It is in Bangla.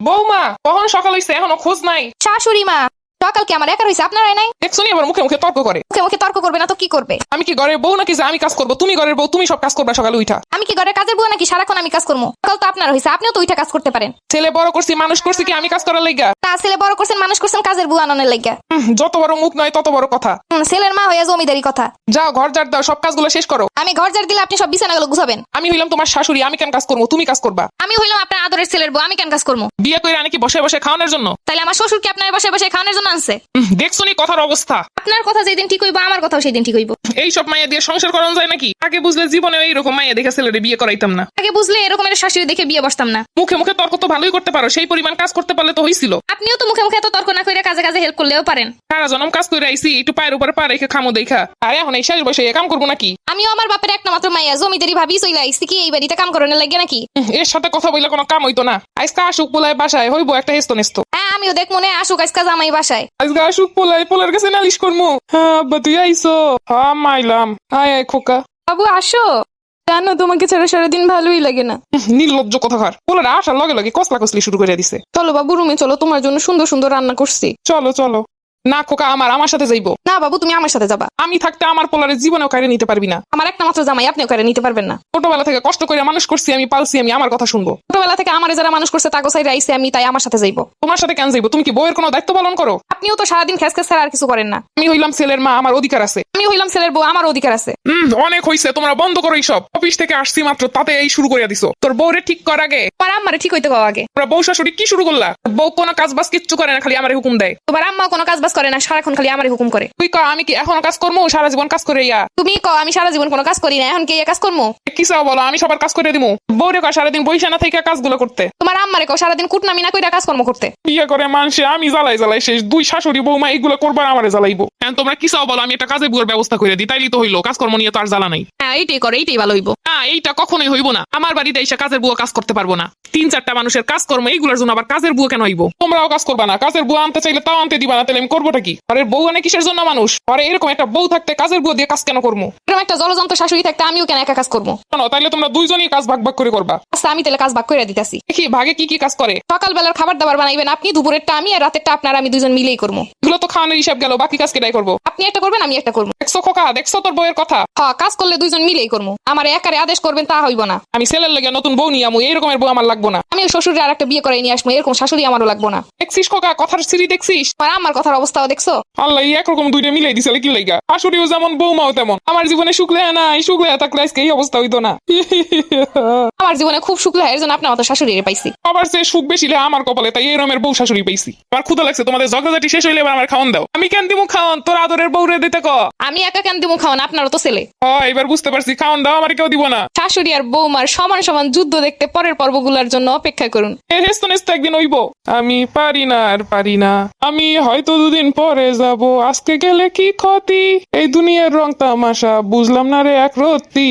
বৌমা কখন সকাল হইছে এখনো খোঁজ নাই? শাশুড়ি মা, সকালকে আমার একার হয়েছে, আপনারাই নাই? দেখছো নি আবার মুখে মুখে তর্ক করে। মুখে মুখে তর্ক করবে না তো কি করবে? আমি কি ঘরের বউ নাকি যে আমি কাজ করবো? তুমি ঘরের বউ, তুমি সব কাজ করবা সকালে উঠা। আমি কি ঘরের কাজের বুয়া নাকি সারাক্ষণ আমি কাজ করবো? সকাল তো আপনার হয়েছে, আপনিও তো উঠা কাজ করতে পারেন। ছেলে বড় করছি মানুষ করছি কি আমি কাজ করার লাইগা? তা ছেলে বড় করছেন মানুষ করছেন কাজের বুয়া আনানোর লাগিয়া। যত বড় মুখ নয় তত বড় কথা। ছেলের মা হয়ে জমিদারি কথা। যাও ঘর ঝাড় দাও, সব কাজগুলো শেষ করো। আমি ঘর ঝাড় দিলে আপনি সব বিছানাগুলো গুছাবেন। আমি হইলাম তোমার শাশুড়ি, আমি কেন কাজ করবো? তুমি কাজ করবা। আমি হইলাম আপনার আদরের ছেলের বউ, আমি কেন কাজ করবো? বিয়ে করে নাকি বসে বসে খাওয়ানোর জন্য? তাইলে আমার শ্বশুর কি আপনার বসে বসে খাওয়ানোর জন্য আনছে? দেখছো নি কথার অবস্থা? আপনার কথা যেদিন ঠিক হইব আমার কথাও সেদিন ঠিক হইব। এই সব মাইয়া দিয়ে সংসার করানো যায় নাকি? আগে বুঝলে জীবনে এইরকম মাইয়া দেখে ছেলেরে বিয়ে করাইতাম না। আগে বুঝলে এরকমের শাশুড়ি দেখে বিয়ে বসতাম না। মুখে মুখে তর্ক তো ভালোই করতে পারো, সেই পরিমাণ কাজ করতে পারলে তো হইছিল। আপনিও তো মুখে মুখে এত তর্ক না করে কাজে কাজে হেল্প করলেও পারেন। সারা জনম কাজ করে আইসি, একটু পায়ের উপরে পা রেখে খামো দেখা। আর এখন এই শেষ বসে কাম করবো নাকি? আমিও আমার বাপের একটা মাত্র মাইয়া, জমিদারি ভাবি চইলা আইছি কি এই বাড়িতে কাম করানোর লাগে নাকি? এর সাথে কথা বললে কোনো কাম হইতো না। আজকে আসুক পোলায় বাসায় হইবো একটা হেস্ত নেস্ত। হ্যাঁ আমিও দেখ মনে আসুক আজকা জামাই বাসায়। আজকে আসুক পোলায়, পোলার কাছে নালিশ করমু। হ্যাঁ আব্বা তুই আইসো? হ্যাঁ মাইলাম। আয় আয় খোকা। বাবু আসো, জানো তোমাকে ছাড়া সারাদিন ভালোই লাগে না। নির্লজ্জ কথাকার। পোলার আসার লগে লগে কসলা কসলি শুরু করে দিছে। চলো বাবু রুমে চলো, তোমার জন্য সুন্দর সুন্দর রান্না করছি। চলো চলো। না খোকা আমার সাথে যাইবো। না বাবু তুমি আমার সাথে যাবা। আমি থাকতে আমার পোলারের জীবনেও কারে নিতে পারবি না। আমার একটা মাত্র জামাই, আপনিও কারে নিতে পারবেন না। ছোটবেলা থেকে কষ্ট করে মানুষ করছি, আমি পালছি, আমি আমার কথা শুনবো। ছোটবেলা থেকে আমার যারা মানুষ করছে তাগো সাইড আইছে, আমি তাই আমার সাথে যাইবো। তোমার সাথে কেন যাইবো? তুমি কি বউয়ের কোনো দায়িত্ব পালন করো? আপনিও তো সারাদিন খেস খেস ছাড়া আর কিছু করেন না। আমি হইলাম ছেলের মা, আমার অধিকার আছে। আমি হইলাম ছেলের বউ, আমার অধিকার আছে। অনেক হইছে, তোমরা বন্ধ করো এইসব। অফিস থেকে আসছি মাত্র তাতে এই শুরু করে দিছো। তোর বউরে ঠিক কর আগে। তোমার আম্মারে ঠিক হইতে কও আগে। তোমরা বউ শাশুড়ি কি শুরু করলা? বউ কোনো কাজ বাজ কিচ্ছু করে না, খালি আমারে হুকুম দেয়। তোমার আম্মা কোনো কাজ বাজ করে না, সারাক্ষণ খালি আমারে হুকুম করে। তুই ক আমি কি এখনো কাজ করবো? সারা জীবন কাজ করে ইয়া। তুমি কও আমি সারা জীবন কোনো কাজ করি না, এখন কি এই কাজ করবো? কি চাও বলো? আমি সবার কাজ করে দিবো। বউরে কয় সারাদিন বইসা না থেকে কাজগুলো করতে। তোমার আম্মারে কও সারাদিন কুটনামি না কইরা কাজকর্ম করতে। বিয়ে করে মানুষে আমি জ্বালাই জ্বালাই শেষ। দুই শাশুড়ি বৌমা এইগুলো করবার আমারে জ্বালাইবো। তোমরা কি চাও বলো? আমি একটা কাজে বুয়ার ব্যবস্থা করে দিই, তাইলেই তো হইলো। কাজকর্ম নিয়ে তো আর জ্বালা নাই। হ্যাঁ এইটাই করে, এইটাই ভালো হইব। না এইটা কখনোই হইব না। আমার বাড়িতে এসে কাজের বুয়া কাজ করতে পারবো না। 3-4টা মানুষের কাজকর্ম, এইগুলোর জন্য আবার কাজের বুয়া কেন হইব? তোমরাও কাজ করবা না? কাজের বুয়া আনতে চাইলে তাও আনতে দিবা না, তাহলে আমি করবোটা কি? আরে বউ আনে কিসের জন্য মানুষ? আরে এরকম একটা বউ থাকতে কাজের বুয়া দিয়ে কাজ কেন করবো? এরকম একটা জলযন্ত্র শাশুড়ি থাকতে আমিও কেন একা কাজ করবো? শোনো, তাইলে তোমরা দুইজনই কাজ ভাগ ভাগ করে করবা। আচ্ছা আমি তাহলে কাজ ভাগ করে দিতেছি। দেখি ভাগে কি কি কাজ করে। সকালবেলার খাবার দাবার বানাইবেন আপনি, দুপুরেরটা আমি, আর রাতেরটা আপনার, আমি দুজন মিলেই করবো। এগুলো তো খাওয়ানোর হিসাব গেল, বাকি কাজ কেটাই করবো? আপনি একটা করবেন আমি একটা করবো। দেখছো খোকা, দেখছো তোর বউয়ের কথা? হ্যাঁ কাজ করলে দুইজন মিলেই করবো। আমার একারে আদেশ করবেন তা হইব না। আমি ছেলের লেগে নতুন বউ নিয়ে আমু, এইরকমের বউ আমার লাগবো না। আমি শ্বশুরের আর একটা বিয়ে করে নিয়ে আসবো, এরকম শাশুড়ি আমারও লাগবো না। দেখছিস খোকা, কথার সিঁড়ি দেখছিস? আর আমার কথার অবস্থাও দেখছো? আল্লাহ একরকম দুইটা মিলাই দিছে কি লাইগা? শাশুড়িও যেমন বৌমাও তেমন। আমার জীবনে শুক্লে নাই, শুক্লে থাকলে আজকে এই অবস্থা হইতো না। আমার জীবনে খুব সুখ লাগে, এর জন্য আপনার মতো শাশুড়ি পাইছি। আবার সে সুখ বেশি আমার কপালে, তাই এই রমের বউ শাশুড়ি পাইছি। আমার ক্ষুধা লাগছে, তোমাদের ঝগড়াঝাটি শেষ হইলে এবার আমার খাওয়ান দাও। আমি কেন দিমু খাওয়ান? তোর আদরের বউরে দিতে ক। আমি একা কেন দিমু খাওয়ান? আপনারও তো ছেলে। এবার বুঝতে পারছি, খাওয়ান দাও, আমার কেউ দিব না। শাশুড়ি আর বৌমার সমান সমান যুদ্ধ দেখতে পরের পর্বগুলোর জন্য অপেক্ষা করুন। এর হেস্ত নেস্ত একদিন হইব। আমি পারি না আর পারি না, আমি হয়তো দুদিন পরে যাব। আজকে গেলে কি ক্ষতি? এই দুনিয়ার রং তামাশা বুঝলাম না রে এক রত্তি।